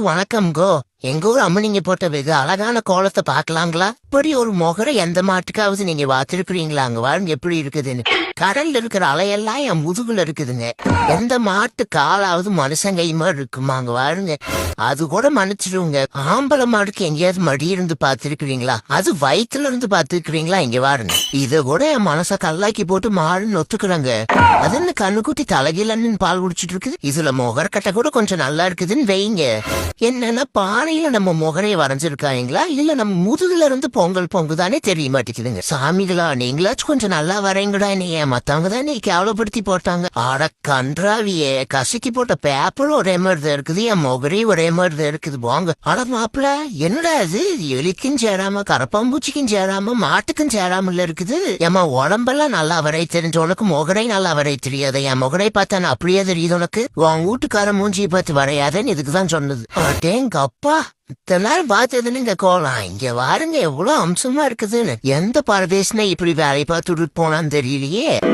வணக்கம்கோ. எங்க ஊர் அம்மனிங்க போட்ட வெகு அழகான கோலத்தை பாக்கலாங்களா? இப்படி ஒரு முகரை எந்த மாட்டுக்காவது நீங்க பார்த்திருக்கிறீங்களா? அங்க வாருங்க எப்படி இருக்குதுன்னு. கடல்ல இருக்கிற அலையெல்லாம் என் முதுகுல இருக்குதுங்க. எந்த மாட்டு காலாவது மனுஷன் கை மாதிரி இருக்குமா? அங்க வாருங்க. அது கூட மன்னிச்சிடுங்க. ஆம்பளை மாடுக்கு எங்கேயாவது மடி இருந்து பார்த்திருக்கிறீங்களா? அது வயிற்றுல இருந்து பார்த்திருக்கிறீங்களா? இங்க வாருங்க. இத கூட என் மனச கல்லாக்கி போட்டு மாடுன்னு ஒத்துக்குறாங்க. அது என்ன கண்ணுக்குட்டி தலைகீழன்னு பால் குடிச்சிட்டு இருக்குது. இதுல முகரக்கட்டை கூட கொஞ்சம் நல்லா இருக்குதுன்னு வைங்க. என்னன்னா பானையில நம்ம முகரைய வரைஞ்சிருக்காங்களா இல்ல நம்ம முதுகுல இருந்து பொங்கல் பொங்குதானே தெரிய மாட்டேங்குதுங்க. சாமிகளா, நீங்களாச்சும் கொஞ்சம் நல்லா வரைங்கடா. நீங்க மத்தவங்க தானே கேவலப்படுத்தி போட்டாங்க. ஆட கன்றாவியே, கசக்கி போட்ட பேப்பரும் ஒரே மாதிரிதான் இருக்குது, என் முகரையும் ஒரே மாதிரிதான் இருக்குது. போங்க. ஆட மாப்பிள, என்னடா அது எலிக்கும் சேராம கரப்பாம்பூச்சிக்கும் சேராம மாட்டுக்கும் சேராமல இருக்குது. ஏமா உடம்பெல்லாம் நல்லா வரை தெரிஞ்ச உனக்கு முகரை நல்லா வரை தெரியாத? என் முகரை பார்த்தா அப்படியே தெரியுது உனக்கு. உன் வீட்டுக்கார மூஞ்சியை பார்த்து வரையாதேன்னு இதுக்குதான் சொன்னது. அடேங்க அப்பா, இத்தனை நாள் பார்த்ததுன்னு இந்த கோலம். இங்க வாருங்க எவ்வளவு அம்சமா இருக்குதுன்னு. எந்த பரதேசனை இப்படி வேலை பார்த்துட்டு போனான்னு தெரியலையே.